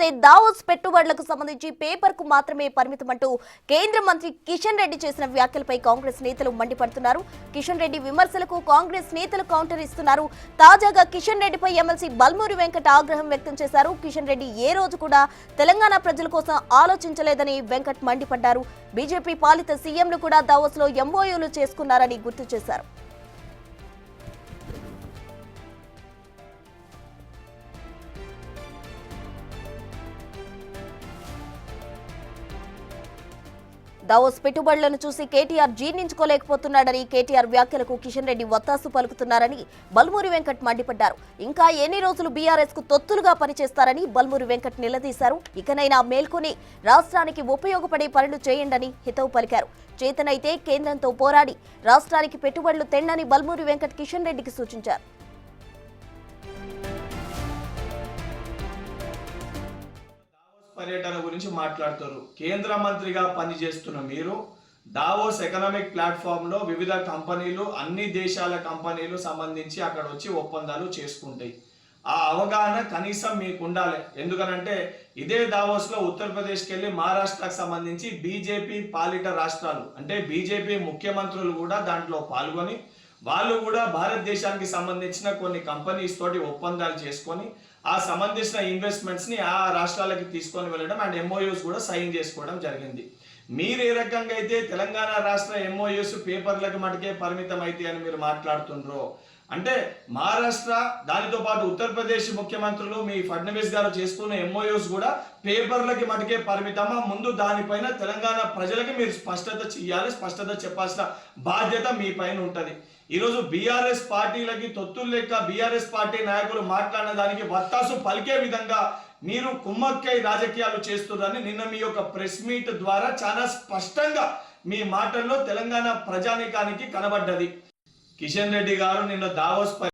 చూస్తే దావోస్ పెట్టుబడులకు సంబంధించి పేపర్ కు మాత్రమే పరిమితమంటూ కేంద్ర మంత్రి కిషన్ రెడ్డి చేసిన వ్యాఖ్యలపై కాంగ్రెస్ నేతలు మండిపడుతున్నారు. కిషన్ రెడ్డి విమర్శలకు కాంగ్రెస్ నేతలు కౌంటర్ ఇస్తున్నారు. తాజాగా కిషన్ రెడ్డిపై ఎమ్మెల్సీ బల్మూరి వెంకట ఆగ్రహం వ్యక్తం చేశారు. కిషన్ రెడ్డి ఏ రోజు కూడా తెలంగాణ ప్రజల కోసం ఆలోచించలేదని వెంకట్ మండిపడ్డారు. బీజేపీ పాలిత సీఎంలు కూడా దావోస్ లో ఎంఓయూలు చేసుకున్నారని గుర్తు చేశారు. దావోస్ పెట్టుబడులను చూసి కేటీఆర్ జీర్ణించుకోలేకపోతున్నాడని, కేటీఆర్ వ్యాఖ్యలకు కిషన్ రెడ్డి వత్తాసు పలుకుతున్నారని బల్మూరి వెంకట్ మండిపడ్డారు. ఇంకా ఎన్ని రోజులు బీఆర్ఎస్ కు తొత్తులుగా పనిచేస్తారని బల్మూరి వెంకట్ నిలదీశారు. ఇకనైనా మేల్కొని రాష్ట్రానికి ఉపయోగపడే పనులు చేయండని హితవు పలికారు. చేతనైతే కేంద్రంతో పోరాడి రాష్ట్రానికి పెట్టుబడులు తెండని బల్మూరి వెంకట్ కిషన్ రెడ్డికి సూచించారు. పర్యటన గురించి మాట్లాడుతారు. కేంద్ర మంత్రిగా పనిచేస్తున్న మీరు దావోస్ ఎకనామిక్ ప్లాట్ఫామ్ లో వివిధ కంపెనీలు, అన్ని దేశాల కంపెనీలు సంబంధించి అక్కడ వచ్చి ఒప్పందాలు చేసుకుంటాయి. ఆ అవగాహన కనీసం మీకు ఉండాలి. ఎందుకనంటే ఇదే దావోస్ లో ఉత్తరప్రదేశ్కి వెళ్ళి మహారాష్ట్రకు సంబంధించి బీజేపీ పాలిట రాష్ట్రాలు అంటే బీజేపీ ముఖ్యమంత్రులు కూడా దాంట్లో పాల్గొని వాళ్ళు కూడా భారతదేశానికి సంబంధించిన కొన్ని కంపెనీస్ తోటి ఒప్పందాలు చేసుకొని ఆ సంబంధించిన ఇన్వెస్ట్మెంట్స్ ని ఆ రాష్ట్రాలకి తీసుకొని వెళ్ళడం అండ్ ఎంఓయూస్ కూడా సైన్ చేసుకోవడం జరిగింది. మీరు ఏ రకంగా అయితే తెలంగాణ రాష్ట్ర ఎంఓయూస్ పేపర్లకు మటుకే పరిమితం అయితే అని మీరు మాట్లాడుతుండ్రో, అంటే మహారాష్ట్ర దానితో పాటు ఉత్తరప్రదేశ్ ముఖ్యమంత్రులు మీ ఫడ్నవీస్ గారు చేసుకున్న ఎంఓయూస్ కూడా పేపర్లకి మటుకే పరిమితమా? ముందు దానిపైన తెలంగాణ ప్రజలకి మీరు స్పష్టత చెయ్యాలి, స్పష్టత చెప్పాల్సిన బాధ్యత మీ పైన ఉంటుంది. ఈరోజు బీఆర్ఎస్ పార్టీలకి తొత్తులు లెక్క బీఆర్ఎస్ పార్టీ నాయకులు మాట్లాడిన దానికి వత్తాసు పలికే విధంగా మీరు కుమ్మక్కై రాజకీయాలు చేస్తున్నారని నిన్న మీ యొక్క ప్రెస్ మీట్ ద్వారా చాలా స్పష్టంగా మీ మాటల్లో తెలంగాణ ప్రజానీకానికి కనబడ్డది. కిషన్ రెడ్డి గారు నిన్న దావోస్